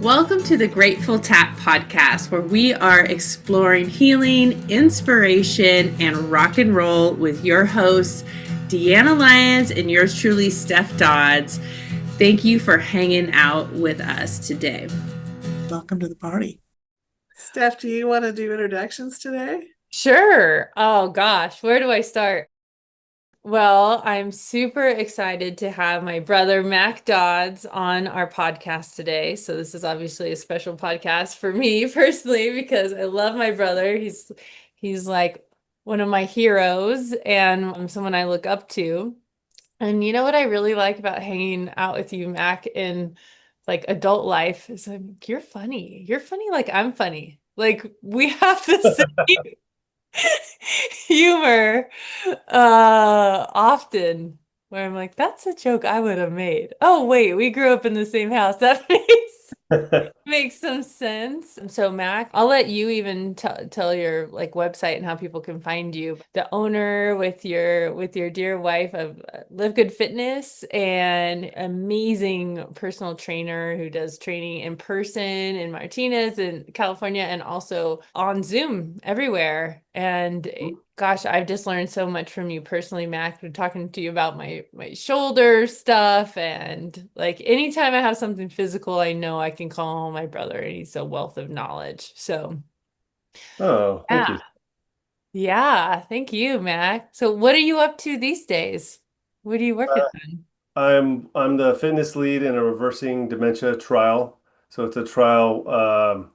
Welcome to the Grateful Tap podcast, where we are exploring healing, inspiration, and rock and roll with your hosts, Deanna Lyons and yours truly, Steph Dodds. Thank you for hanging out with us today. Welcome to the party. Steph, do you want to do introductions today? Sure. Oh gosh, where do I start? Well, I'm super excited to have my brother Mac Dodds on our podcast today. So this is obviously a special podcast for me personally because I love my brother. He's like one of my heroes and someone I look up to. And you know what I really like about hanging out with you, Mac, in like adult life is you're funny. You're funny like I'm funny. Like we have the same humor often where I'm like, that's a joke I would have made. Oh, wait, we grew up in the same house. That makes some sense. And so, Mac, I'll let you even tell your like website and how people can find you. The owner with your dear wife of Live Good Fitness and amazing personal trainer who does training in person in Martinez in California and also on Zoom everywhere. And gosh, I've just learned so much from you personally, Mac. I'm talking to you about my shoulder stuff, and like anytime I have something physical, I know I can call my brother, and he's a wealth of knowledge. So, Oh, thank you. Yeah, thank you, Mac. So, what are you up to these days? What are you working on? I'm the fitness lead in a reversing dementia trial. So it's a trial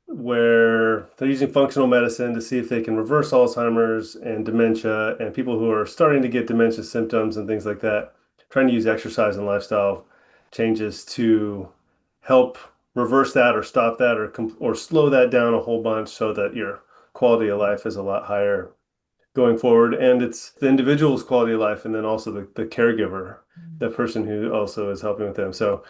where they're using functional medicine to see if they can reverse Alzheimer's and dementia and people who are starting to get dementia symptoms and things like that, trying to use exercise and lifestyle changes to help reverse that or stop that or slow that down a whole bunch so that your quality of life is a lot higher going forward. And it's the individual's quality of life and then also the caregiver, the person who also is helping with them. So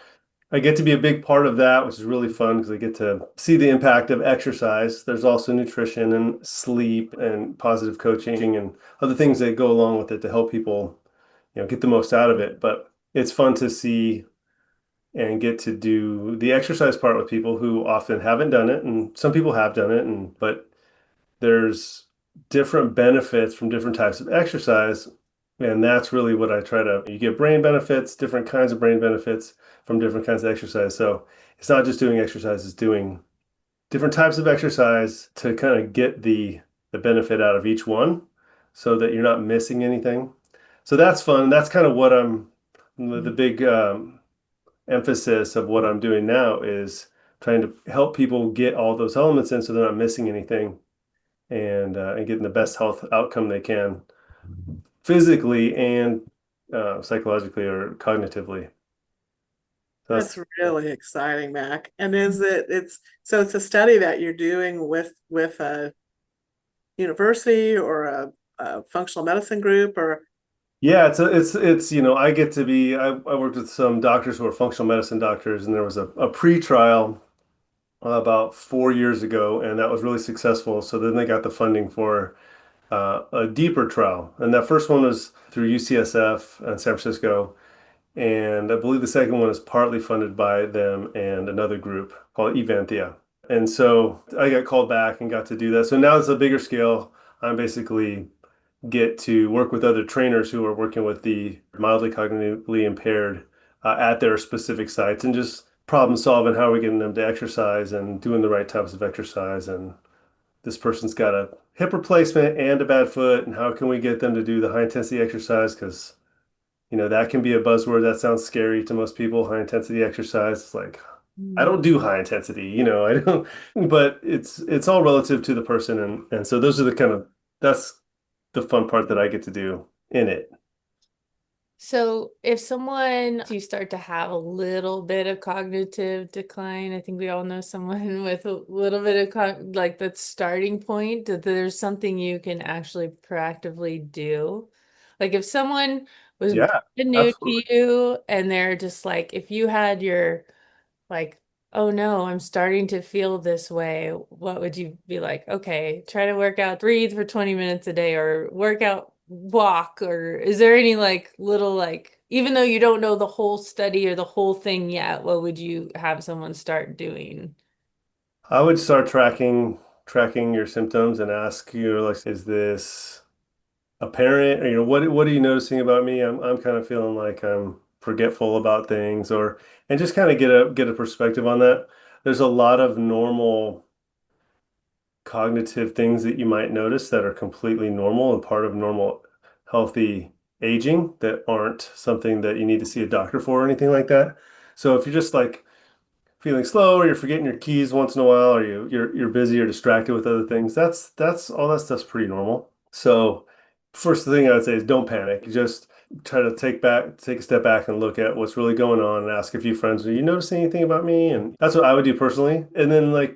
I get to be a big part of that, which is really fun because I get to see the impact of exercise. There's also nutrition and sleep and positive coaching and other things that go along with it to help people, get the most out of it. But it's fun to see and get to do the exercise part with people who often haven't done it, and some people have done it, but there's different benefits from different types of exercise. And that's really what I try to, you get brain benefits, different kinds of brain benefits from different kinds of exercise. So it's not just doing exercise, it's doing different types of exercise to kind of get the benefit out of each one so that you're not missing anything. So that's fun. That's kind of what the big emphasis of what I'm doing now is trying to help people get all those elements in so they're not missing anything and getting the best health outcome they can physically and psychologically or cognitively. That's really exciting, Mac. And it's a study that you're doing with a university or a functional medicine group or Yeah, it's I get to be I worked with some doctors who are functional medicine doctors, and there was a pre-trial about 4 years ago, and that was really successful. So then they got the funding for a deeper trial. And that first one was through UCSF in San Francisco. And I believe the second one is partly funded by them and another group called Evanthea. And so I got called back and got to do that. So now it's a bigger scale. I'm basically get to work with other trainers who are working with the mildly cognitively impaired at their specific sites and just problem solving how we're getting them to exercise and doing the right types of exercise. And this person's got a hip replacement and a bad foot, and how can we get them to do the high intensity exercise? Because that can be a buzzword that sounds scary to most people. High intensity exercise. It's like, I don't do high intensity, I don't, but it's all relative to the person. And so those are that's the fun part that I get to do in it. So if you start to have a little bit of cognitive decline, I think we all know someone with a little bit of like that starting point, that there's something you can actually proactively do. Like if someone was Yeah, new absolutely. to you and they're just like, if you had your like, oh no, I'm starting to feel this way, what would you be like? Okay, try to work out, breathe for 20 minutes a day or walk, or is there any like little like even though you don't know the whole study or the whole thing yet, what would you have someone start doing? I would start tracking your symptoms and ask you, like, is this apparent? Or, what are you noticing about me? I'm kind of feeling like I'm forgetful about things, or and just kind of get a perspective on that. There's a lot of normal cognitive things that you might notice that are completely normal and part of normal healthy aging that aren't something that you need to see a doctor for or anything like that. So if you're just like feeling slow or you're forgetting your keys once in a while or you're busy or distracted with other things, that's all that stuff's pretty normal. So first thing I would say is don't panic. Just try to take a step back and look at what's really going on and ask a few friends, do you notice anything about me? And that's what I would do personally. And then like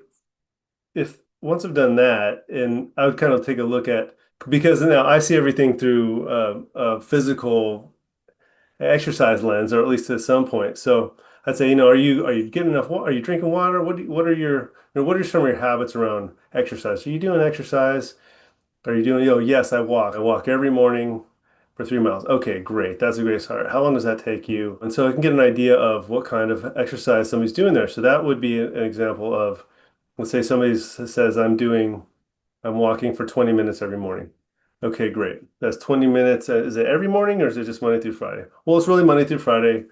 if once I've done that, and I would kind of take a look at because now I see everything through a physical exercise lens, or at least to some point. So I'd say, are you getting enough water? Are you drinking water? What are what are some of your habits around exercise? Are you doing exercise? Are you doing, yes, I walk. I walk every morning for 3 miles. Okay, great. That's a great start. How long does that take you? And so I can get an idea of what kind of exercise somebody's doing there. So that would be an example of, let's say somebody says, I'm walking for 20 minutes every morning. Okay, great. That's 20 minutes. Is it every morning or is it just Monday through Friday? Well, it's really Monday through Friday.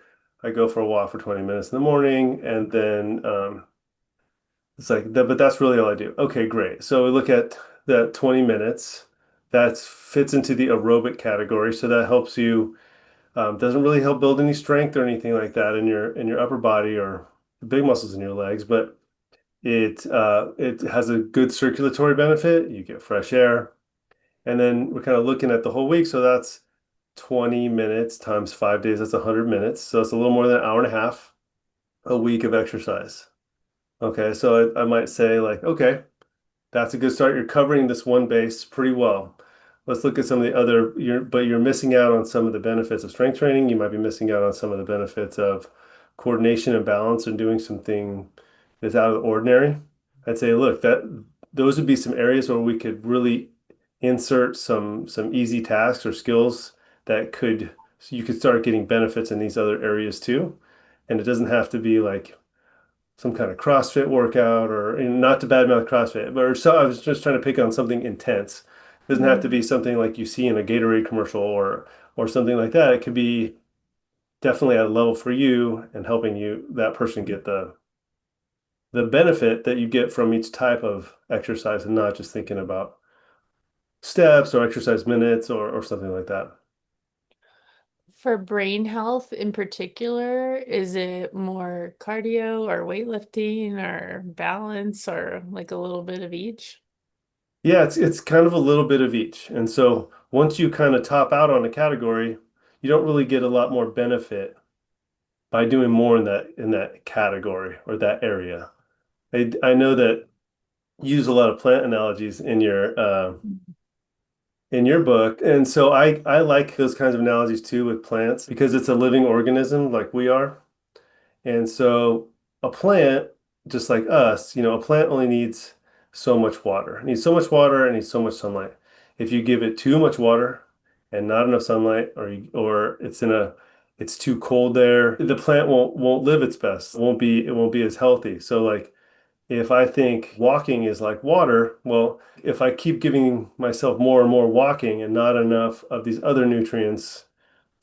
I go for a walk for 20 minutes in the morning and then it's like that, but that's really all I do. Okay, great. So we look at that 20 minutes. That fits into the aerobic category. So that helps you, doesn't really help build any strength or anything like that in your upper body or the big muscles in your legs, but it has a good circulatory benefit. You get fresh air. And then we're kind of looking at the whole week. So that's 20 minutes times 5 days. That's 100 minutes. So it's a little more than an hour and a half a week of exercise. Okay. So I might say, like, okay, that's a good start. You're covering this one base pretty well. Let's look at some of the other, but you're missing out on some of the benefits of strength training. You might be missing out on some of the benefits of coordination and balance and doing something that's out of the ordinary. I'd say, look, that those would be some areas where we could really insert some easy tasks or skills that could so you could start getting benefits in these other areas too. And it doesn't have to be like some kind of CrossFit workout or not to badmouth CrossFit, but or so I was just trying to pick on something intense. It doesn't have to be something like you see in a Gatorade commercial or something like that. It could be definitely at a level for you and helping you that person get the benefit that you get from each type of exercise and not just thinking about steps or exercise minutes or something like that. For brain health in particular, is it more cardio or weightlifting or balance or like a little bit of each? Yeah, it's kind of a little bit of each. And so once you kind of top out on a category, you don't really get a lot more benefit by doing more in that category or that area. I know that you use a lot of plant analogies in your book, and so I like those kinds of analogies too with plants because it's a living organism like we are. And so a plant, just like us, a plant only needs so much water. It needs so much water and needs so much sunlight. If you give it too much water and not enough sunlight, or it's too cold there, the plant won't live its best. It won't be as healthy. So like if I think walking is like water, well, if I keep giving myself more and more walking and not enough of these other nutrients,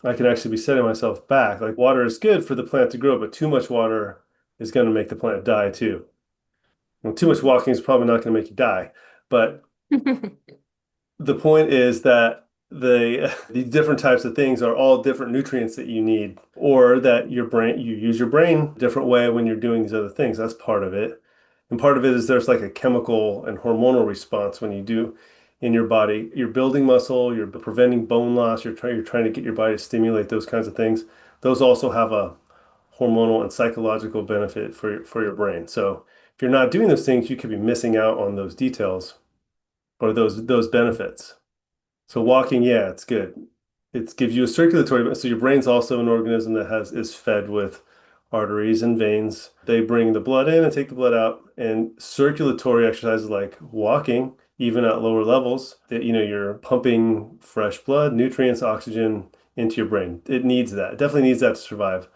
I can actually be setting myself back. Like water is good for the plant to grow, but too much water is going to make the plant die too. And too much walking is probably not going to make you die. But the point is that these different types of things are all different nutrients that you need, or that you use your brain a different way when you're doing these other things. That's part of it. And part of it is there's like a chemical and hormonal response when you do in your body. You're building muscle, you're preventing bone loss, you're trying to get your body to stimulate those kinds of things. Those also have a hormonal and psychological benefit for your brain. So if you're not doing those things, you could be missing out on those details or those benefits. So walking, yeah, it's good. It gives you a circulatory, so your brain's also an organism that is fed with arteries and veins. They bring the blood in and take the blood out. And circulatory exercises like walking, even at lower levels, that you're pumping fresh blood, nutrients, oxygen into your brain. It needs that. It definitely needs that to survive.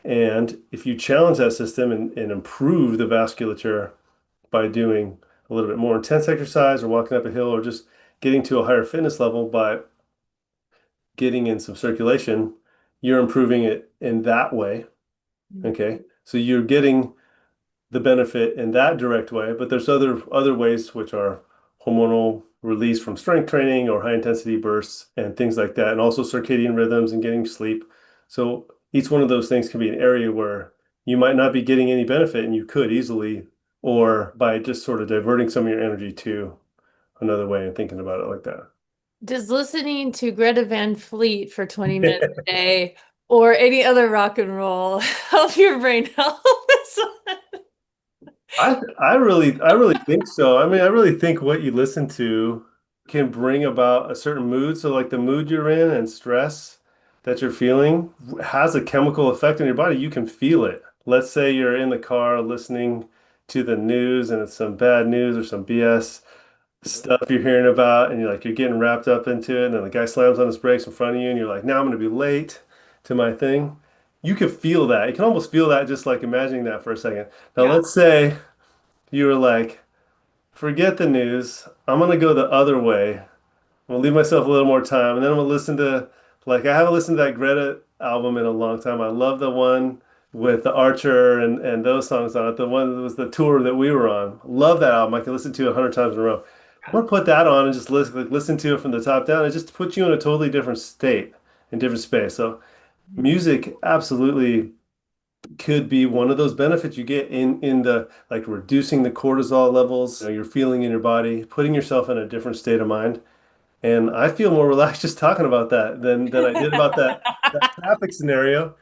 And if you challenge that system and improve the vasculature by doing a little bit more intense exercise or walking up a hill or just getting to a higher fitness level by getting in some circulation, you're improving it in that way. Okay. So you're getting the benefit in that direct way, but there's other ways which are hormonal release from strength training or high intensity bursts and things like that, and also circadian rhythms and getting sleep. So each one of those things can be an area where you might not be getting any benefit and you could easily, or by just sort of diverting some of your energy to another way and thinking about it like that. Does listening to Greta Van Fleet for 20 minutes a day or any other rock and roll help your brain health? I really think so. I mean, I really think what you listen to can bring about a certain mood. So like the mood you're in and stress that you're feeling has a chemical effect on your body. You can feel it. Let's say you're in the car listening to the news and it's some bad news or some BS stuff you're hearing about and you're getting wrapped up into it and then the guy slams on his brakes in front of you and you're like, now I'm going to be late to my thing. You can feel that. You can almost feel that just like imagining that for a second. Now Yeah. let's say you were like, forget the news. I'm gonna go the other way. I'm gonna leave myself a little more time, and then I'm gonna listen to I haven't listened to that Greta album in a long time. I love the one with the Archer and those songs on it. The one that was the tour that we were on. Love that album. I can listen to it 100 times in a row. I'm gonna put that on and just listen to it from the top down. It just puts you in a totally different state, in different space. So music absolutely could be one of those benefits you get in the like reducing the cortisol levels, you're feeling in your body, putting yourself in a different state of mind. And I feel more relaxed just talking about that than I did about that traffic scenario.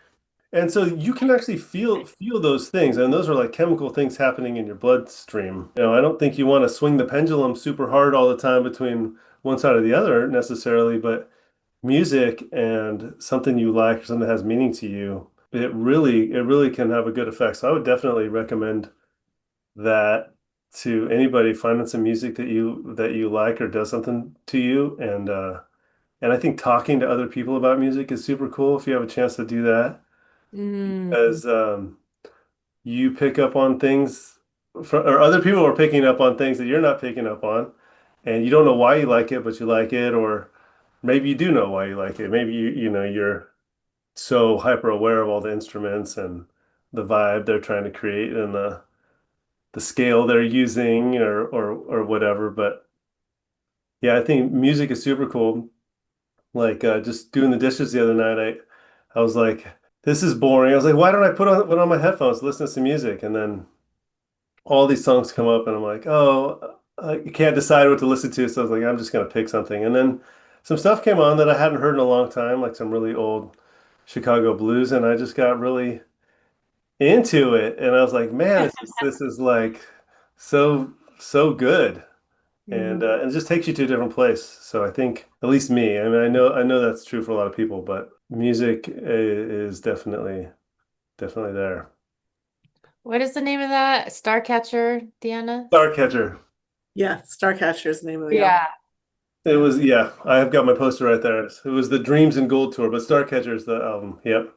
And so you can actually feel those things, and those are like chemical things happening in your bloodstream. I don't think you want to swing the pendulum super hard all the time between one side or the other necessarily, but music and something you like or something that has meaning to you, it really can have a good effect. So I would definitely recommend that to anybody finding some music that you like or does something to you. And I think talking to other people about music is super cool if you have a chance to do that. Mm. As you pick up on things or other people are picking up on things that you're not picking up on, and you don't know why you like it, but you like it, or maybe you do know why you like it. Maybe you're so hyper aware of all the instruments and the vibe they're trying to create and the scale they're using or whatever. But yeah, I think music is super cool. Like just doing the dishes the other night, I was like, this is boring. I was like, why don't I put on my headphones, listen to some music, and then all these songs come up, and I'm like, oh, I can't decide what to listen to. So I was like, I'm just gonna pick something, and then some stuff came on that I hadn't heard in a long time, like some really old Chicago blues, and I just got really into it, and I was like, man, this is like so good, and it just takes you to a different place. So I think at least me, I mean, I know that's true for a lot of people, but music is definitely there. What is the name of that? Starcatcher, Deanna? Starcatcher. Yeah, Starcatcher is the name of the album. Yeah. It was, yeah, I have got my poster right there. It was the Dreams and Gold tour, but Starcatcher is the album. Yep.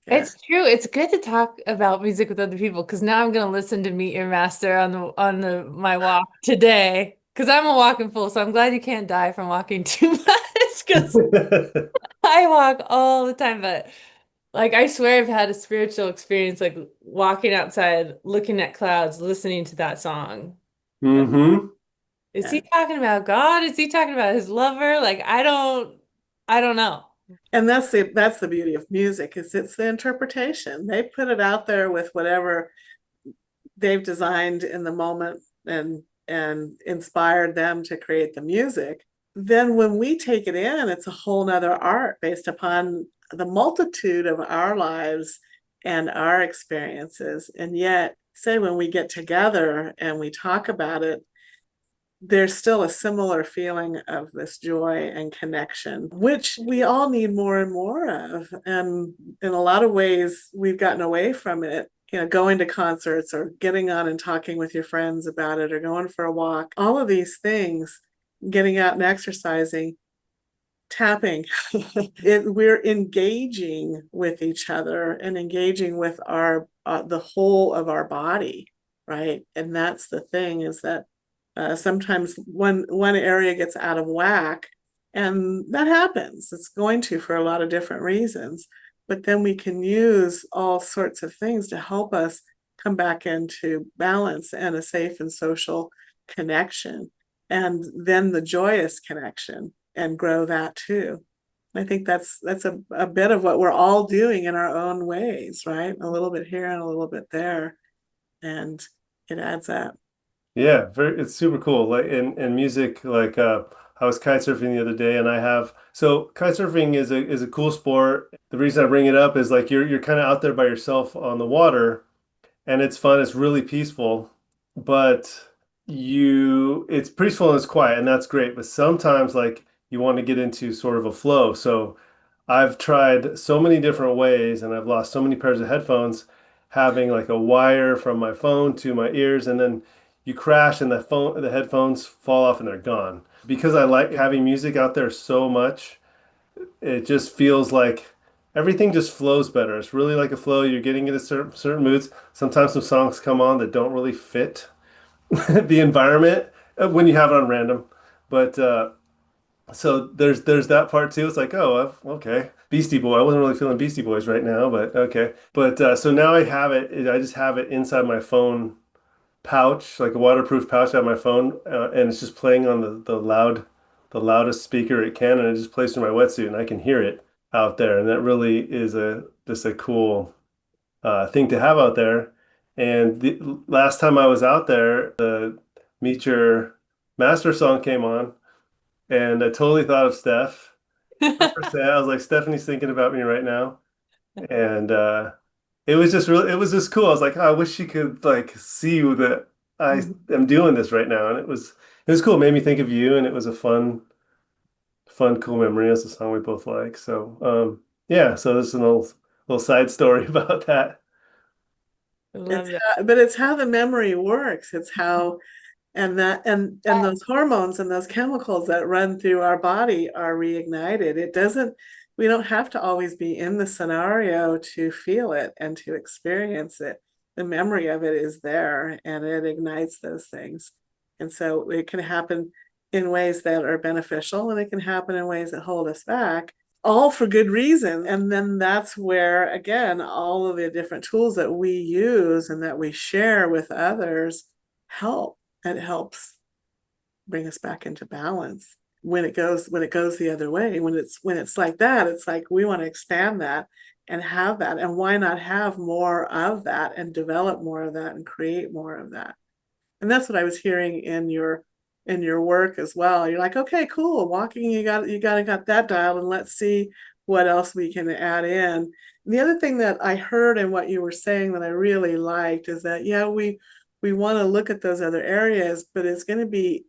Yeah. It's true. It's good to talk about music with other people because now I'm gonna listen to Meet Your Master on the my walk today. Because I'm a walking fool, so I'm glad you can't die from walking too much because I walk all the time. But like I swear I've had a spiritual experience like walking outside, looking at clouds, listening to that song. hmm Is Yeah. he talking about God? Is he talking about his lover? Like I don't know. And that's the beauty of music is it's the interpretation. They put it out there with whatever they've designed in the moment and inspired them to create the music. Then when we take it in, it's a whole nother art based upon the multitude of our lives and our experiences. And yet, say when we get together and we talk about it, there's still a similar feeling of this joy and connection, which we all need more and more of. And in a lot of ways, we've gotten away from it. Going to concerts or getting on and talking with your friends about it or going for a walk, all of these things, getting out and exercising, tapping. We're engaging with each other and engaging with our the whole of our body, right? And that's the thing, is that sometimes one area gets out of whack, and that happens. It's going to, for a lot of different reasons. But then we can use all sorts of things to help us come back into balance and a safe and social connection, and then the joyous connection, and grow that too. I think that's a bit of what we're all doing in our own ways, right? A little bit here and a little bit there, and it adds up. Yeah, it's super cool. Like in music, like I was kite surfing the other day, and so kite surfing is a cool sport. The reason I bring it up is like you're kind of out there by yourself on the water, and it's fun. It's really peaceful, but it's peaceful and it's quiet, and that's great. But sometimes like you want to get into sort of a flow. So I've tried so many different ways, and I've lost so many pairs of headphones, having like a wire from my phone to my ears, and then you crash and the headphones fall off and they're gone. Because I like having music out there so much, it just feels like everything just flows better. It's really like a flow. You're getting into certain moods. Sometimes some songs come on that don't really fit the environment when you have it on random. But so there's that part too. It's like, oh, okay. Beastie Boy. I wasn't really feeling Beastie Boys right now, but okay. But so now I have it. I just have it inside my phone pouch, like a waterproof pouch on my phone, and it's just playing on the loudest speaker it can, and it just plays through my wetsuit, and I can hear it out there, and that really is just a cool thing to have out there. And the last time I was out there, the Meet Your Master song came on, and I totally thought of Steph. 100%. I was like, Stephanie's thinking about me right now, and it was just cool. I was like, oh, I wish she could like see that I am doing this right now. And it was cool. It made me think of you, and it was a cool memory. It's a song we both like. So yeah, so this is an old little side story about that. I love that. But it's how the memory works. It's how, and those hormones and those chemicals that run through our body are reignited. We don't have to always be in the scenario to feel it and to experience it. The memory of it is there, and it ignites those things. And so it can happen in ways that are beneficial, and it can happen in ways that hold us back, all for good reason. And then that's where, again, all of the different tools that we use and that we share with others help. It helps bring us back into balance when it goes the other way. When it's like that, it's like we want to expand that and have that. And why not have more of that and develop more of that and create more of that? And that's what I was hearing in your work as well. You're like, okay, cool. Walking, you got that dialed, and let's see what else we can add in. And the other thing that I heard in what you were saying that I really liked is that, yeah, we want to look at those other areas, but it's going to be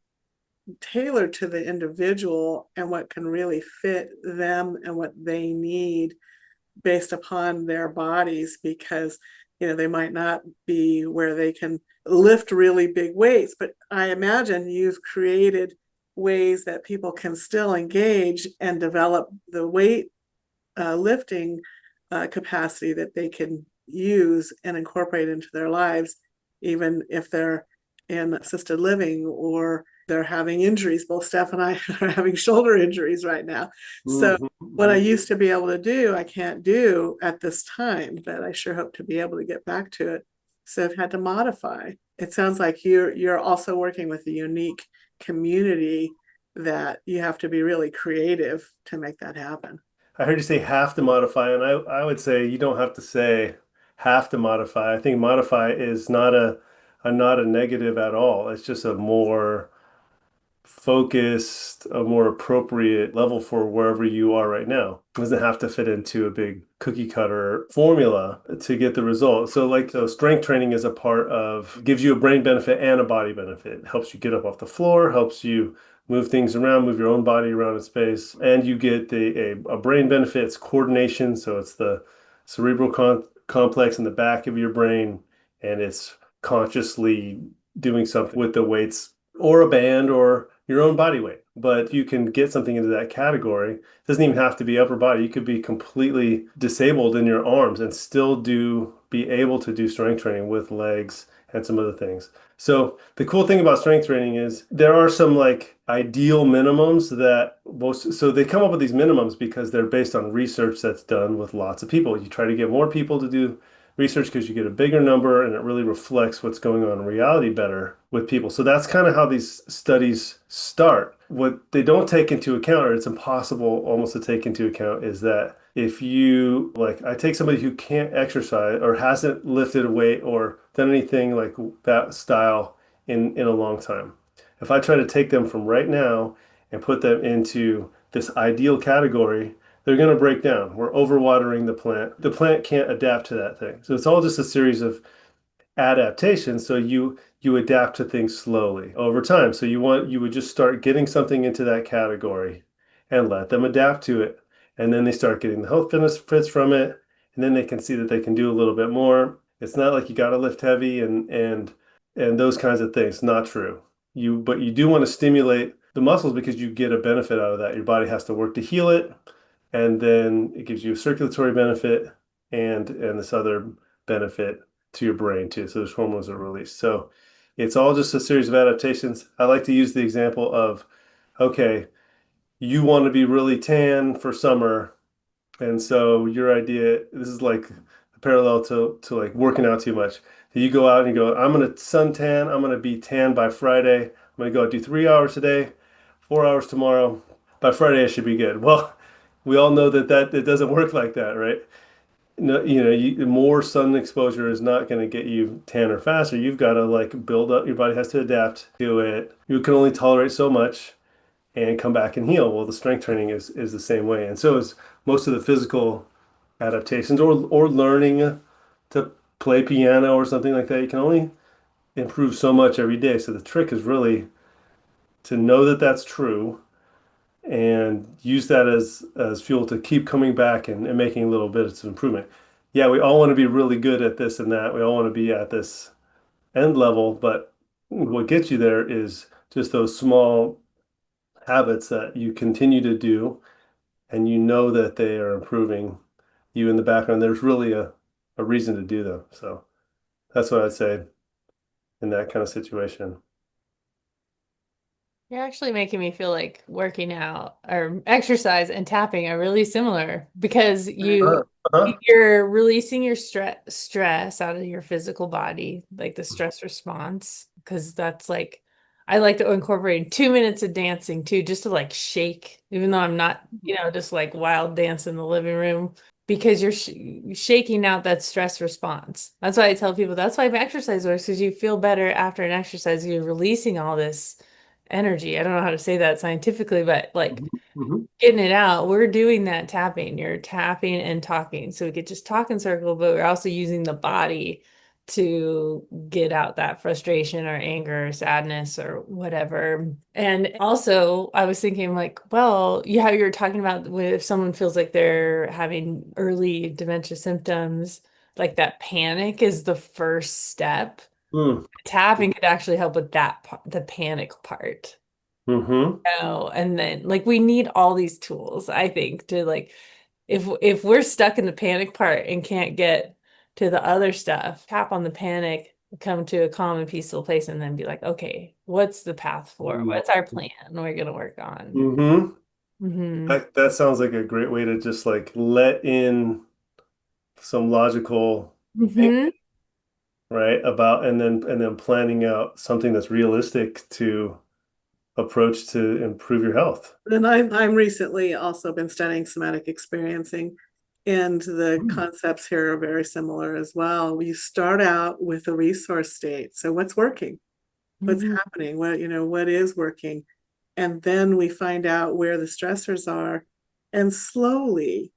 tailored to the individual and what can really fit them and what they need based upon their bodies, because they might not be where they can lift really big weights, but I imagine you've created ways that people can still engage and develop the weight lifting capacity that they can use and incorporate into their lives, even if they're in assisted living or they're having injuries. Both Steph and I are having shoulder injuries right now. So what I used to be able to do, I can't do at this time, but I sure hope to be able to get back to it. So I've had to modify. It sounds like you're also working with a unique community that you have to be really creative to make that happen. I heard you say have to modify, and I would say you don't have to say have to modify. I think modify is not a negative at all. It's just a more focused, a more appropriate level for wherever you are right now. It doesn't have to fit into a big cookie cutter formula to get the result. So strength training is a part of, gives you a brain benefit and a body benefit. It helps you get up off the floor, helps you move things around, move your own body around in space, and you get a brain benefit. It's coordination. So it's the cerebral complex in the back of your brain, and it's consciously doing something with the weights or a band or your own body weight. but you can get something into that category. It doesn't even have to be upper body. You could be completely disabled in your arms and still be able to do strength training with legs and some other things. So the cool thing about strength training is there are some like ideal minimums so they come up with these minimums because they're based on research that's done with lots of people. You try to get more people to do research because you get a bigger number and it really reflects what's going on in reality better with people. So that's kind of how these studies start. What they don't take into account, or it's impossible almost to take into account, is that if you like, I take somebody who can't exercise or hasn't lifted a weight or done anything like that style in a long time. If I try to take them from right now and put them into this ideal category, they're going to break down. We're overwatering the plant. The plant can't adapt to that thing. So it's all just a series of adaptations. So you adapt to things slowly over time. So you would just start getting something into that category and let them adapt to it. And then they start getting the health benefits from it. And then they can see that they can do a little bit more. It's not like you got to lift heavy and those kinds of things. Not true. But you do want to stimulate the muscles because you get a benefit out of that. Your body has to work to heal it, and then it gives you a circulatory benefit and this other benefit to your brain too. So those hormones are released. So it's all just a series of adaptations. I like to use the example of, okay, you want to be really tan for summer, and so your idea, this is like a parallel to like working out too much. You go out and you go, I'm gonna suntan, I'm gonna be tan by Friday. I'm gonna go out do 3 hours today, 4 hours tomorrow. By Friday I should be good. Well, we all know that it doesn't work like that, right? No, more sun exposure is not going to get you tanner faster. You've got to like build up. Your body has to adapt to it. You can only tolerate so much and come back and heal. Well, the strength training is the same way, and so is most of the physical adaptations or learning to play piano or something like that. You can only improve so much every day. So the trick is really to know that that's true and use that as fuel to keep coming back and making little bits of improvement. Yeah, we all want to be really good at this and that. We all want to be at this end level, but what gets you there is just those small habits that you continue to do and you know that they are improving you in the background. There's really a reason to do them. So that's what I'd say in that kind of situation. You're actually making me feel like working out or exercise and tapping are really similar because Uh-huh. you're releasing your stress out of your physical body, like the stress response, because that's like I like to incorporate 2 minutes of dancing too, just to like shake, even though I'm not, just like wild dance in the living room, because you're shaking out that stress response. That's why I tell people that's why exercise works, because you feel better after an exercise. You're releasing all this energy. I don't know how to say that scientifically, but like Mm-hmm. getting it out. We're doing that tapping. You're tapping and talking. So we could just talk in circle, but we're also using the body to get out that frustration or anger or sadness or whatever. And also, I was thinking like, well, how you're talking about if someone feels like they're having early dementia symptoms, like that panic is the first step. Mm. Tapping could actually help with that part, the panic part. Mm-hmm. Oh, and then like we need all these tools, I think, to like if we're stuck in the panic part and can't get to the other stuff, tap on the panic, come to a calm and peaceful place, and then be like, okay, what's the path forward? What's our plan we're gonna work on? Mm-hmm. Mm-hmm. That sounds like a great way to just like let in some logical Mm-hmm. thinking, right? About and then planning out something that's realistic to approach to improve your health. And I'm recently also been studying somatic experiencing, and the concepts here are very similar as well. We start out with a resource state. So what's working? What's Mm-hmm. happening? What is working? And then we find out where the stressors are and slowly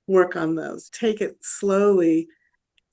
work on those. Take it slowly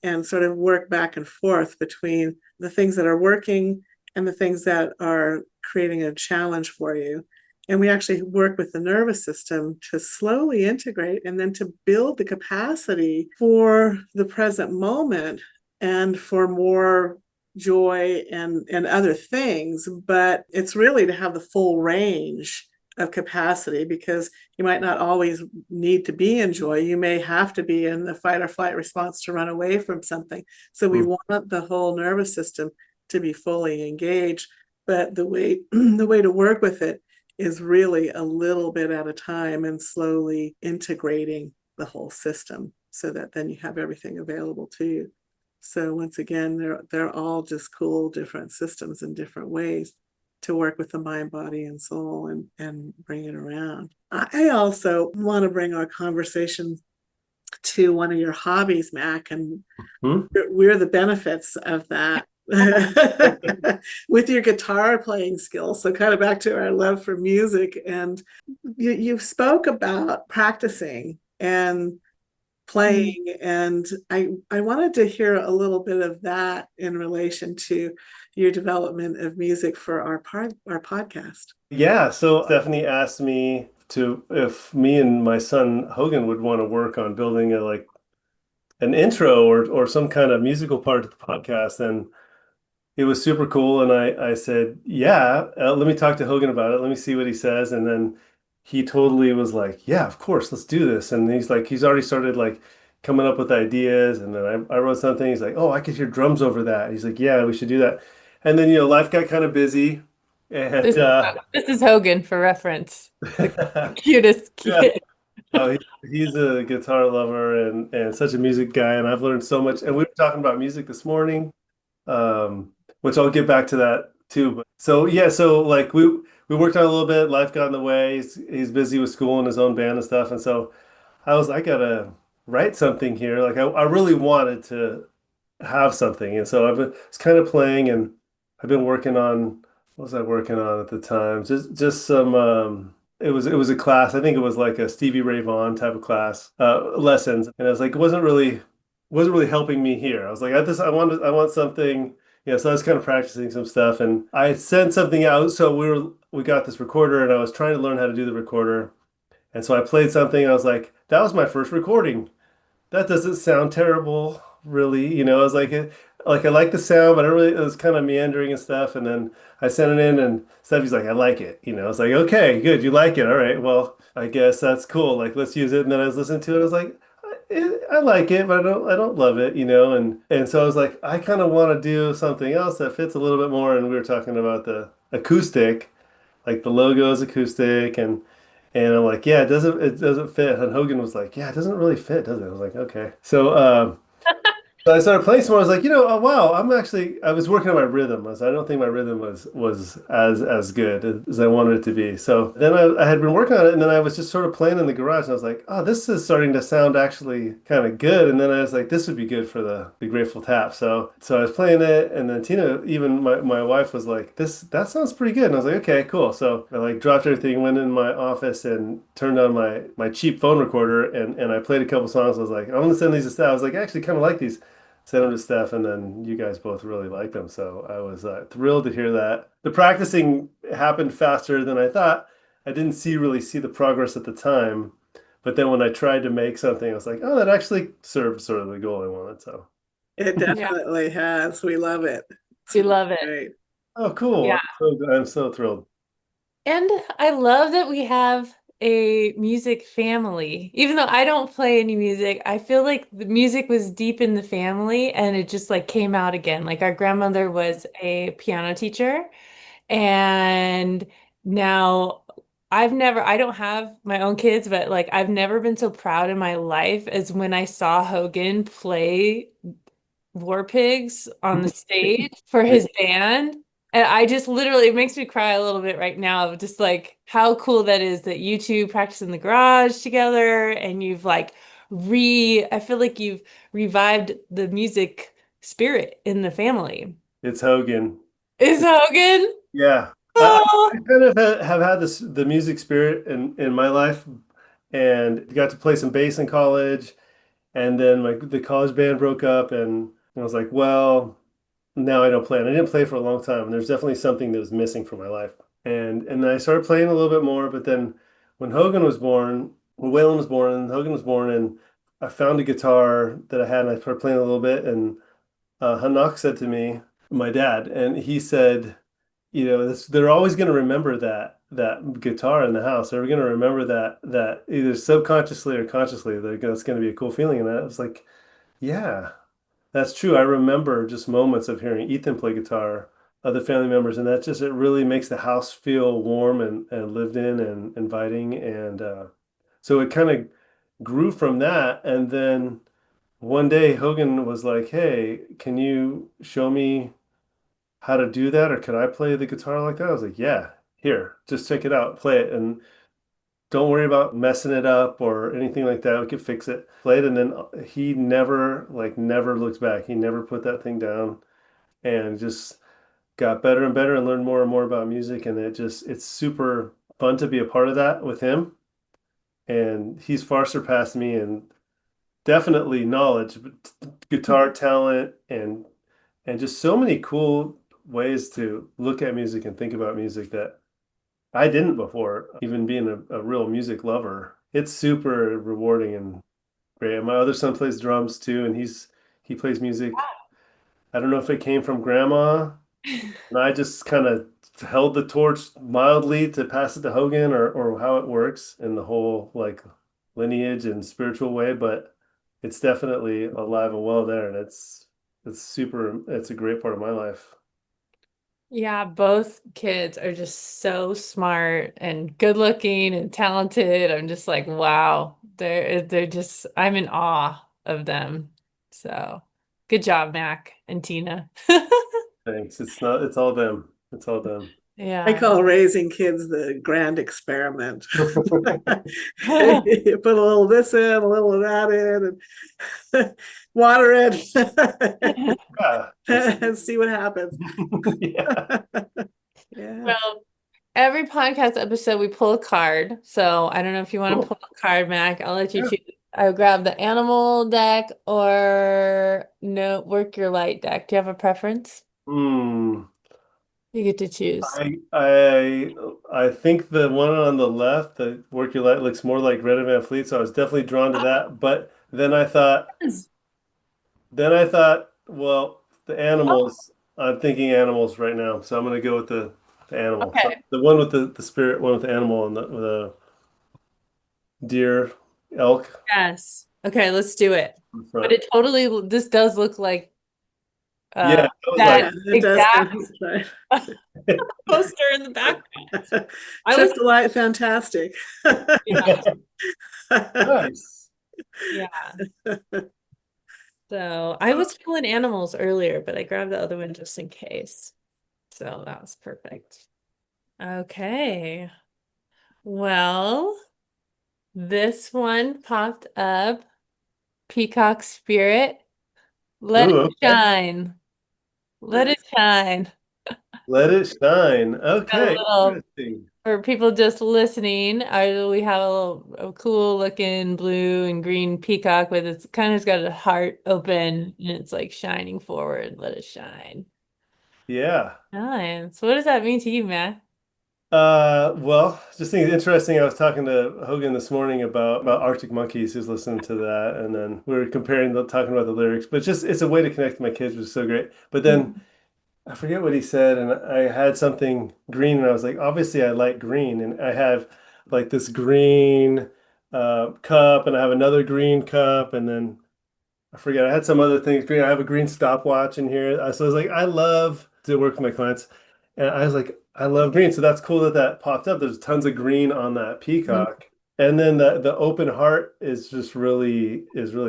and sort of work back and forth between the things that are working and the things that are creating a challenge for you. And we actually work with the nervous system to slowly integrate and then to build the capacity for the present moment and for more joy and other things, but it's really to have the full range of capacity, because you might not always need to be in joy. You may have to be in the fight or flight response to run away from something. So we want the whole nervous system to be fully engaged, but the way to work with it is really a little bit at a time and slowly integrating the whole system so that then you have everything available to you. So once again, they're all just cool different systems in different ways to work with the mind, body, and soul and bring it around. I also want to bring our conversation to one of your hobbies, Mac, and we're the benefits of that. With your guitar playing skills. So kind of back to our love for music, and you spoke about practicing and playing, and I wanted to hear a little bit of that in relation to your development of music for our podcast. Yeah, so Stephanie asked me if me and my son Hogan would want to work on building an intro or some kind of musical part of the podcast, and it was super cool. And I said, yeah, let me talk to Hogan about it. Let me see what he says. And then he totally was like, yeah, of course, let's do this. And he's already started coming up with ideas. And then I wrote something. He's like, oh, I could hear drums over that. He's like, yeah, we should do that. And then, life got kind of busy. And this is Hogan for reference. The cutest kid. Oh, he's a guitar lover and such a music guy. And I've learned so much. And we were talking about music this morning. Which I'll get back to that too. But so yeah, so we worked on it a little bit. Life got in the way. He's busy with school and his own band and stuff. And so I gotta write something here. I really wanted to have something. And so was kind of playing, and I've been working on, what was I working on at the time? Just some it was a class. I think it was like a Stevie Ray Vaughan type of class, lessons. And I was like, it wasn't really helping me here. I was like, I want something. So I was kind of practicing some stuff, and I sent something out. So we got this recorder, and I was trying to learn how to do the recorder. And so I played something, and I was like, that was my first recording. That doesn't sound terrible, really. I was like, I like the sound, but it was kind of meandering and stuff. And then I sent it in, and Steffi's like, I like it. I was like, okay, good, you like it. All right, well, I guess that's cool. Let's use it. And then I was listening to it. I was like, I like it, but I don't love it, and so I was like, I kind of want to do something else that fits a little bit more. And we were talking about the acoustic, like the logo is acoustic, and I'm like, yeah, it doesn't fit. And Hogan was like, yeah, it doesn't really fit, does it? I was like, okay. So I started playing some more. I was like, oh, wow, I was working on my rhythm. I don't think my rhythm was as good as I wanted it to be. So then I had been working on it, and then I was just sort of playing in the garage, and I was like, oh, this is starting to sound actually kind of good. And then I was like, this would be good for the Grateful Tap. So I was playing it, and then Tina, even my wife, was like, that sounds pretty good. And I was like, okay, cool. So I dropped everything, went in my office, and turned on my cheap phone recorder, and I played a couple songs. I was like, I'm gonna send these to Steph. I was like, I actually kind of like these. Sent them to Steph, and then you guys both really liked them. So I was thrilled to hear that. The practicing happened faster than I thought. I didn't really see the progress at the time, but then when I tried to make something, I was like, oh, that actually served sort of the goal I wanted. So it definitely has. We love it. We love it. Great. Oh, cool. Yeah. I'm so thrilled. And I love that we have a music family. Even though I don't play any music, I feel like the music was deep in the family and it just came out again. Our grandmother was a piano teacher, and now I don't have my own kids, but I've never been so proud in my life as when I saw Hogan play War Pigs on the stage for his band. And I just literally, it makes me cry a little bit right now of just how cool that is that you two practice in the garage together, and you've I feel like you've revived the music spirit in the family. It's Hogan. Is Hogan? Yeah. Oh. I kind of have had the music spirit in my life, and got to play some bass in college. And then the college band broke up, and I was like, well, now I don't play. And I didn't play for a long time, and there's definitely something that was missing from my life. And then I started playing a little bit more, but then when Waylon was born, and Hogan was born, and I found a guitar that I had, and I started playing a little bit, and Hanak said to me, my dad, and he said, they're always going to remember that guitar in the house. They're going to remember that either subconsciously or consciously. That's going to be a cool feeling. And I was like, yeah, that's true. I remember just moments of hearing Ethan play guitar, other family members, and that just it really makes the house feel warm and lived in and inviting. And so it kind of grew from that. And then one day Hogan was like, "Hey, can you show me how to do that, or could I play the guitar like that?" I was like, "Yeah, here, just check it out, play it, and don't worry about messing it up or anything like that. We could fix it." Played, and then he never looked back. He never put that thing down, and just got better and better and learned more and more about music. And it's super fun to be a part of that with him. And he's far surpassed me in definitely knowledge, but guitar talent, and just so many cool ways to look at music and think about music that I didn't before, even being a real music lover. It's super rewarding and great. And my other son plays drums too, and he plays music. I don't know if it came from grandma, and I just kind of held the torch mildly to pass it to Hogan, or how it works in the whole like lineage and spiritual way, but it's definitely alive and well there, and it's a great part of my life. Yeah, both kids are just so smart and good looking and talented. I'm just like, wow, they're just I'm in awe of them. So good job, Mac and Tina. Thanks. It's all them. It's all them. I Yeah. call raising kids the grand experiment. You put a little of this in, a little of that in, and water it, Yeah. and see what happens. Yeah. Yeah. Well, every podcast episode we pull a card. So I don't know if you want to Cool. pull a card, Mac. I'll let you Yeah. choose. I grab the animal deck or no work your light deck. Do you have a preference? Hmm. You get to choose. I think the one on the left, the Work Your Light, looks more like Greta Van Fleet, so I was definitely drawn to that. But then I thought, well, the Oh, animals. I'm thinking animals right now, so I'm gonna go with the animal. So okay. the one with the spirit, one with the animal, and the deer, elk Yes. Okay, let's do it. in But front. it totally, this does look like Yeah, uh I was like, that Yeah, it does kind exact of right. poster in the background. I was, Trip to Light, fantastic. yeah, nice. yeah. So I was feeling animals earlier, but I grabbed the other one just in case. So that was perfect. Okay. Well, this one popped up. Peacock Spirit. Let Ooh, it okay. shine. Let it shine. Let it shine. Got a Okay, little interesting. for people just listening. We have a cool looking blue and green peacock with it's kind of got a heart open and it's like shining forward. Let it shine. Yeah. Nice. What does that mean to you, Matt? Well, just think it's interesting. I was talking to Hogan this morning about Arctic Monkeys. He was listening to that, and then we were talking about the lyrics. But it's a way to connect with my kids, which is so great. But then I forget what he said, and I had something green, and I was like, obviously I like green, and I have like this green cup, and I have another green cup, and then I forget. I had some other things green. I have a green stopwatch in here. So I was like, I love to work with my clients, and I was like, I love green. So that's cool that that popped up. There's tons of green on that peacock, and then the open heart is really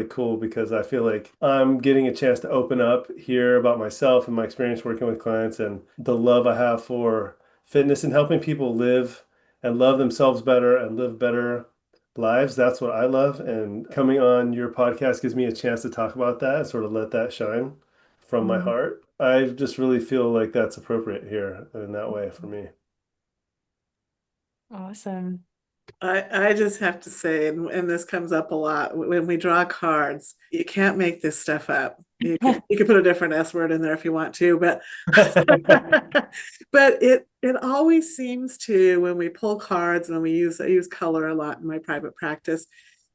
cool because I feel like I'm getting a chance to open up here about myself and my experience working with clients and the love I have for fitness and helping people live and love themselves better and live better lives. That's what I love. And coming on your podcast gives me a chance to talk about that and sort of let that shine from my Mhm. heart. I just really feel like that's appropriate here in that way for me. Awesome. I just have to say, and this comes up a lot when we draw cards, you can't make this stuff up. You could put a different S word in there if you want to, but but it always seems to when we pull cards and I use color a lot in my private practice,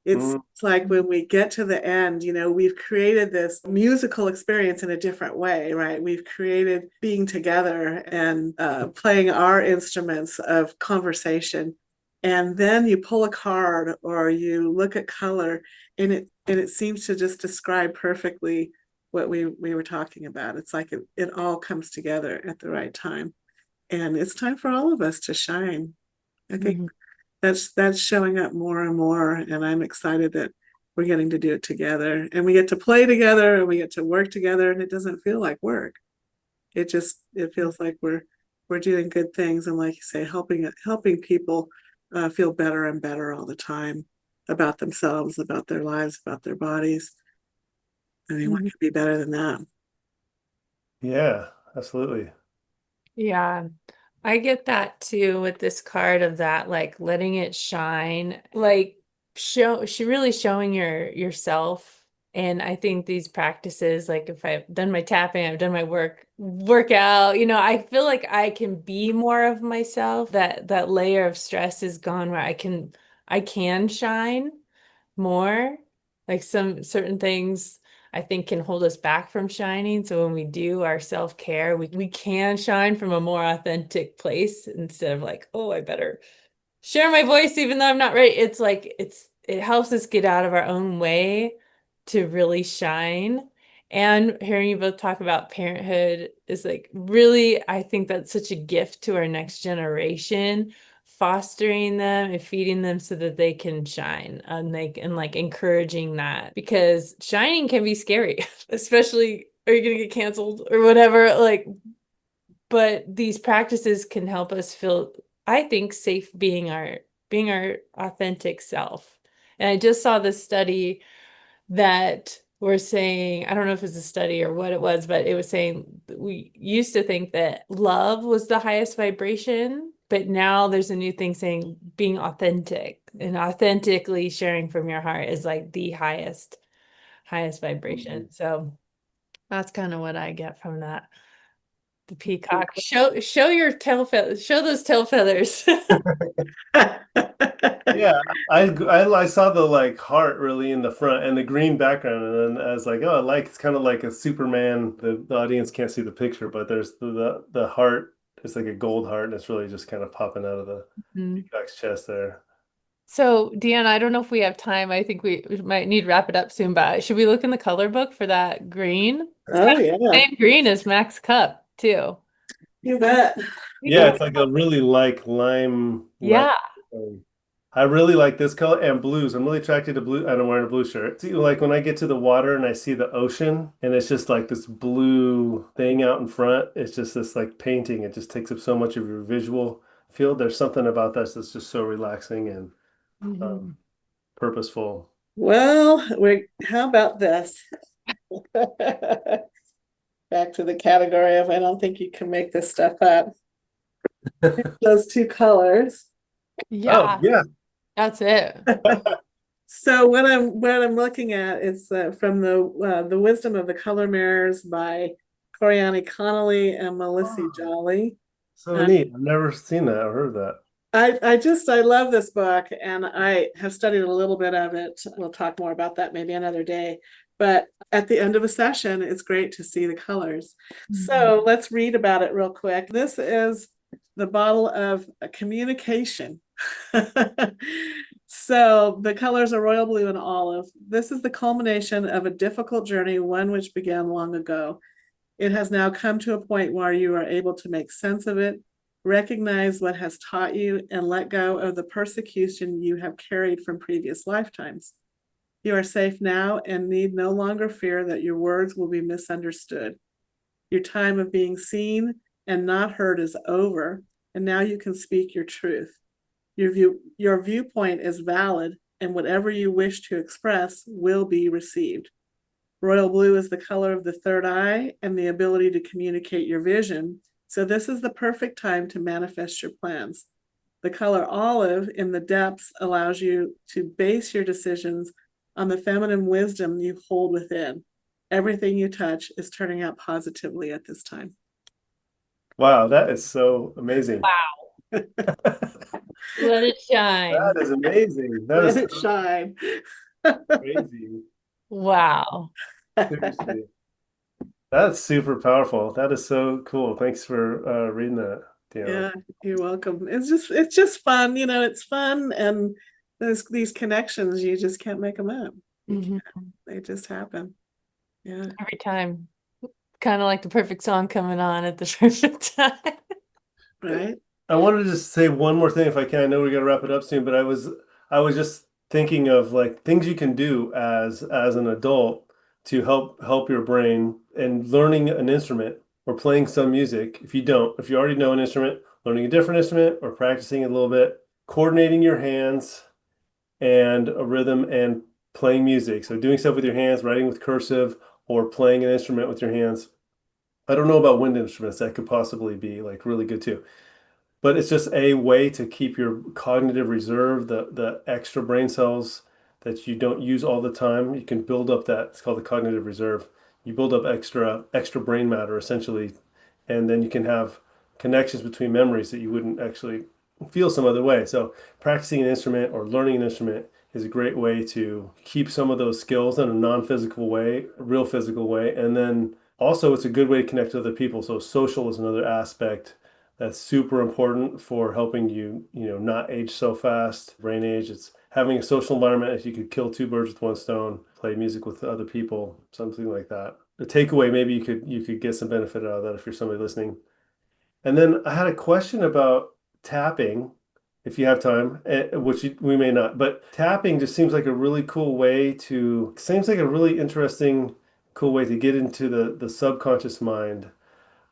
It's Mm. like when we get to the end, we've created this musical experience in a different way, right? We've created being together and playing our instruments of conversation. And then you pull a card or you look at color, and it seems to just describe perfectly what we were talking about. It's like it all comes together at the right time. And it's time for all of us to shine. I think Mhm. that's showing up more and more, and I'm excited that we're getting to do it together, and we get to play together, and we get to work together, and it doesn't feel like work. It feels like we're doing good things, and like you say, helping people feel better and better all the time about themselves, about their lives, about their bodies. I mean, what Mhm. could be better than that? Yeah, absolutely. Yeah, I get that too with this card of that, like letting it shine, like she really showing yourself. And I think these practices, like if I've done my tapping, I've done my workout, I feel like I can be more of myself. That layer of stress is gone where I can shine more. Like some certain things I think can hold us back from shining. So when we do our self-care, we can shine from a more authentic place instead of like, oh, I better share my voice even though I'm not ready. It's like it helps us get out of our own way to really shine. And hearing you both talk about parenthood is like really, I think that's such a gift to our next generation, fostering them and feeding them so that they can shine and like encouraging that because shining can be scary, especially are you gonna get canceled or whatever, like, but these practices can help us feel, I think, safe being our authentic self. And I just saw this study that we're saying, I don't know if it's a study or what it was, but it was saying we used to think that love was the highest vibration, but now there's a new thing saying being authentic and authentically sharing from your heart is like the highest vibration. So that's kind of what I get from that. The peacock. Show your tail feathers. Show those tail feathers. Yeah, I saw the like heart really in the front and the green background, and then I was like, oh, it's kind of like a Superman. The audience can't see the picture, but there's the heart. It's like a gold heart, and it's really just kind of popping out of the Mm. peacock's chest there. So, Deanna, I don't know if we have time. I think we might need to wrap it up soon, but should we look in the color book for that green? It's Oh kind of the yeah, same green as Max Cup, too. you bet. We Yeah, can, it's like a really like lime. yeah. I really like this color and blues. I'm really attracted to blue, and I'm wearing a blue shirt. See, like when I get to the water and I see the ocean, and it's just like this blue thing out in front. It's just this like painting. It just takes up so much of your visual field. There's something about that that's just so relaxing and Mhm. um, purposeful. Well, how about this? Back to the category of I don't think you can make this stuff up. Those two colors. Oh Yeah, yeah. that's it. So what I'm looking at is from the Wisdom of the Color Mirrors by Coriani Connolly and Melissa Oh, Jolly. so Uh, neat. I've never seen that or heard that. I love this book, and I have studied a little bit of it. We'll talk more about that maybe another day. But at the end of a session, it's great to see the colors. Mhm. So let's read about it real quick. This is the bottle of communication. So the colors are royal blue and olive. This is the culmination of a difficult journey, one which began long ago. It has now come to a point where you are able to make sense of it, recognize what has taught you, and let go of the persecution you have carried from previous lifetimes. You are safe now and need no longer fear that your words will be misunderstood. Your time of being seen and not heard is over, and now you can speak your truth. Your viewpoint is valid, and whatever you wish to express will be received. Royal blue is the color of the third eye and the ability to communicate your vision. So this is the perfect time to manifest your plans. The color olive in the depths allows you to base your decisions on the feminine wisdom you hold within. Everything you touch is turning out positively at this time. Wow, that is so amazing. Wow. Let it shine. That is amazing. That Let is it so shine. crazy. Wow. Seriously. That's super powerful. That is so cool. Thanks for reading that, Deanna. Yeah, you're welcome. It's just fun, it's fun, and there's these connections, you just can't make them up. You Mhm. can't. They just happen. Yeah. Every time. Kind of like the perfect song coming on at the perfect time. Right. I wanted to just say one more thing if I can. I know we got to wrap it up soon, but I was just thinking of like things you can do as an adult to help your brain and learning an instrument or playing some music. If you already know an instrument, learning a different instrument or practicing it a little bit, coordinating your hands and a rhythm and playing music. So doing stuff with your hands, writing with cursive or playing an instrument with your hands. I don't know about wind instruments. That could possibly be like really good too. But it's just a way to keep your cognitive reserve, the extra brain cells that you don't use all the time. You can build up that. It's called the cognitive reserve. You build up extra brain matter essentially, and then you can have connections between memories that you wouldn't actually feel some other way. So practicing an instrument or learning an instrument is a great way to keep some of those skills in a non-physical way, a real physical way, and then also it's a good way to connect to other people. So social is another aspect that's super important for helping you, not age so fast, brain age. It's having a social environment. If you could kill two birds with one stone, play music with other people, something like that. The takeaway, maybe you could get some benefit out of that if you're somebody listening. And then I had a question about tapping, if you have time, we may not, but tapping just seems like a really interesting, cool way to get into the subconscious mind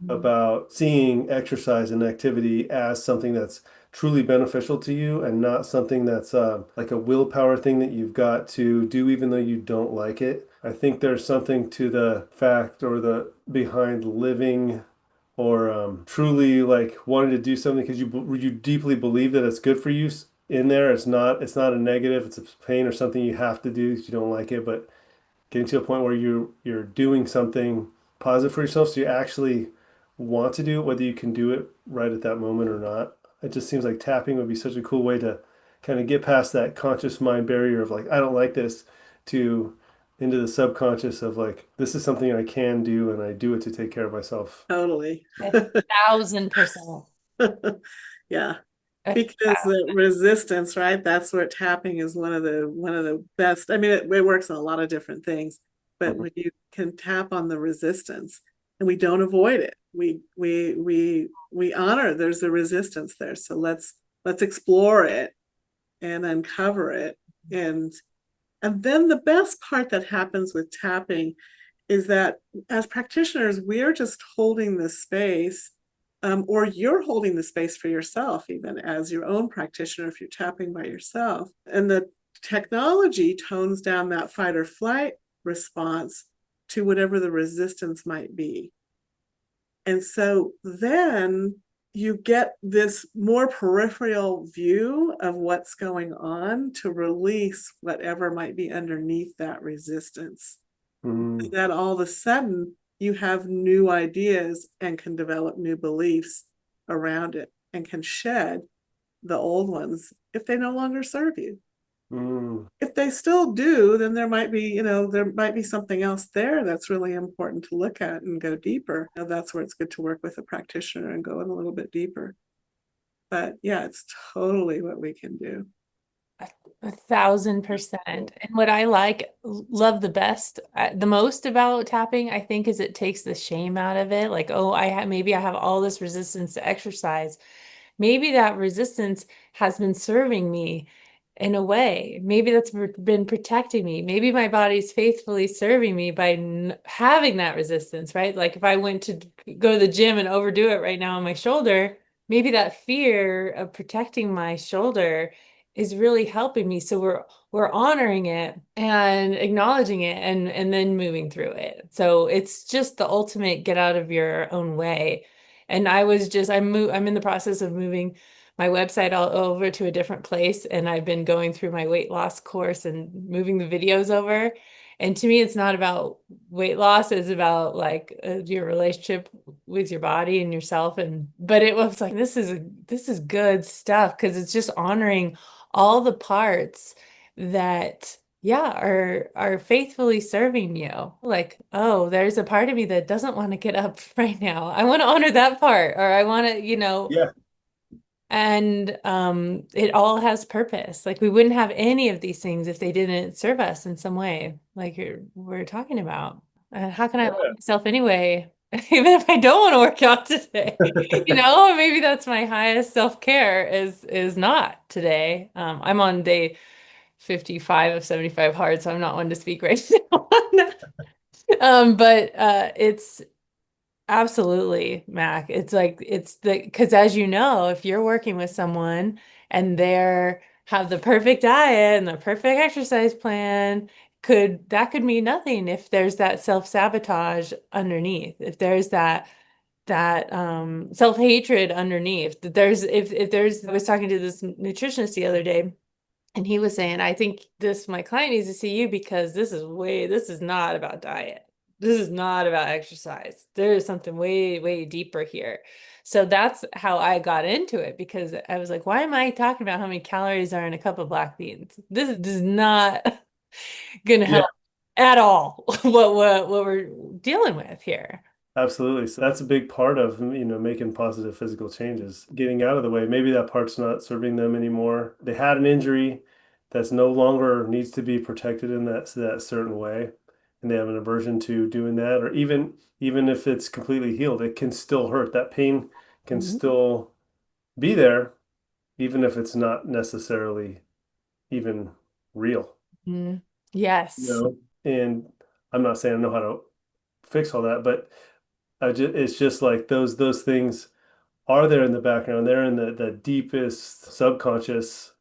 about seeing exercise and activity as something that's truly beneficial to you and not something that's like a willpower thing that you've got to do even though you don't like it. I think there's something to the fact or the behind living or truly like wanting to do something because you deeply believe that it's good for you in there. It's not a negative, it's a pain or something you have to do because you don't like it, but getting to a point where you're doing something positive for yourself so you actually want to do it, whether you can do it right at that moment or not. It just seems like tapping would be such a cool way to kind of get past that conscious mind barrier of like I don't like this to into the subconscious of like this is something I can do and I do it to take care of myself. Totally. 1,000%. Yeah. A Because the resistance, right? That's where tapping is one of the best. I mean, it works on a lot of different things, but Mhm. when you can tap on the resistance and we don't avoid it, we honor there's a resistance there. So let's explore it and uncover it. And then the best part that happens with tapping is that as practitioners, we're just holding the space, or you're holding the space for yourself, even as your own practitioner, if you're tapping by yourself. And the technology tones down that fight or flight response to whatever the resistance might be. And so then you get this more peripheral view of what's going on to release whatever might be underneath that resistance. Mm, That all of a sudden you have new ideas and can develop new beliefs around it and can shed the old ones if they no longer serve you. mm, If they still do, then there might be something else there that's really important to look at and go deeper. That's where it's good to work with a practitioner and go in a little bit deeper. But yeah, it's totally what we can do. 1,000%. And what I love the most about tapping, I think, is it takes the shame out of it. Like, oh, maybe I have all this resistance to exercise. Maybe that resistance has been serving me in a way. Maybe that's been protecting me. Maybe my body's faithfully serving me by having that resistance, right? Like if I went to go to the gym and overdo it right now on my shoulder, maybe that fear of protecting my shoulder is really helping me. So we're honoring it and acknowledging it and then moving through it. So it's just the ultimate get out of your own way. And I'm in the process of moving my website all over to a different place, and I've been going through my weight loss course and moving the videos over. And to me, it's not about weight loss. It's about like your relationship with your body and yourself. But it was like, this is good stuff, because it's just honoring all the parts that, yeah, are faithfully serving you. Like, oh, there's a part of me that doesn't want to get up right now. I want to honor that part, or I want to, Yeah. and it all has purpose. Like, we wouldn't have any of these things if they didn't serve us in some way, like we're talking about. How can I love myself anyway, even if I don't want to work out today? Maybe that's my highest self-care is not today. I'm on day 55 of 75 hard, so I'm not one to speak right now on that. But it's absolutely, Mac. It's like, because as you know, if you're working with someone and they're have the perfect diet and the perfect exercise plan, that could mean nothing if there's that self-sabotage underneath. If there's that self-hatred underneath. If I was talking to this nutritionist the other day, and he was saying, I think my client needs to see you, because this is not about diet. This is not about exercise. There is something way, way deeper here. So that's how I got into it, because I was like, why am I talking about how many calories are in a cup of black beans? This is not going to help at all what we're dealing with here. Absolutely. So that's a big part of, making positive physical changes, getting out of the way. Maybe that part's not serving them anymore. They had an injury that's no longer needs to be protected in that certain way, and they have an aversion to doing that. Or even if it's completely healed, it can still hurt. That pain can still be there, even if it's not necessarily even real. Yes. And I'm not saying I know how to fix all that, but it's just like those things are there in the background. They're in the deepest subconscious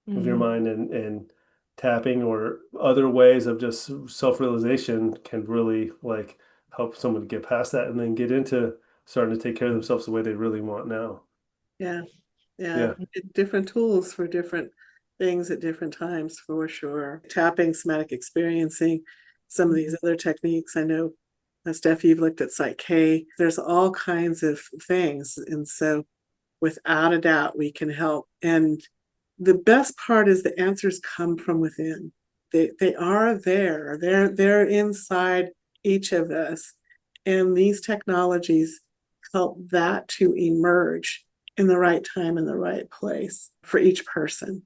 of your mind, and tapping or other ways of just self-realization can really like help someone get past that and then get into starting to take care of themselves the way they really want now. Yeah. Yeah. Different tools for different things at different times, for sure. Tapping, somatic experiencing, some of these other techniques. I know, Steph, you've looked at Psych-K. There's all kinds of things. And so without a doubt, we can help. And the best part is the answers come from within. They are there. They're inside each of us. And these technologies help that to emerge in the right time, in the right place for each person.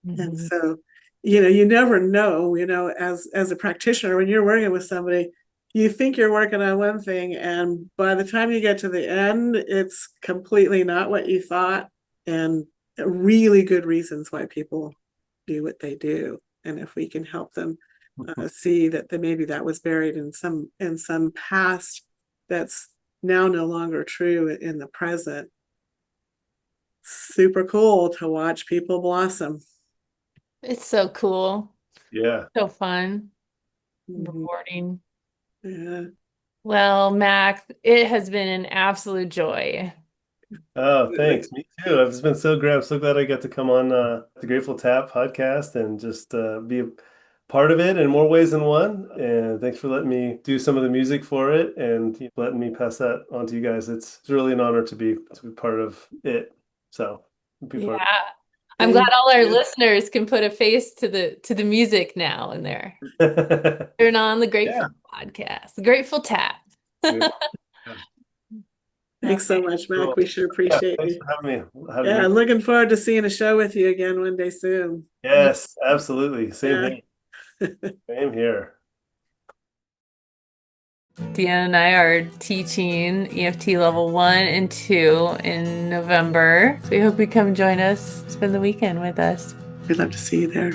And so, you never know, as a practitioner, when you're working with somebody, you think you're working on one thing, and by the time you get to the end, it's completely not what you thought. And really good reasons why people do what they do. And if we can help them see that maybe that was buried in some past that's now no longer true in the present. Super cool to watch people blossom. It's so cool. Yeah. So fun. Rewarding. Yeah. Well, Mac, it has been an absolute joy. Oh, thanks. Me too. It's been so great. I'm so glad I got to come on the Grateful Tap podcast and just be a part of it in more ways than one. And thanks for letting me do some of the music for it and letting me pass that on to you guys. It's really an honor to be part of it. So, Yeah. I'm glad all our listeners can put a face to the music now and there. Turn on the Grateful podcast, the Grateful Tap. Thanks so much, Mac. Cool. We sure appreciate thanks you. for having me. Yeah, looking forward to seeing a show with you again one day soon. Yes, absolutely. Same here. Same here. Deanna and I are teaching EFT level 1 and 2 in November. So we hope you come join us, spend the weekend with us. We'd love to see you there.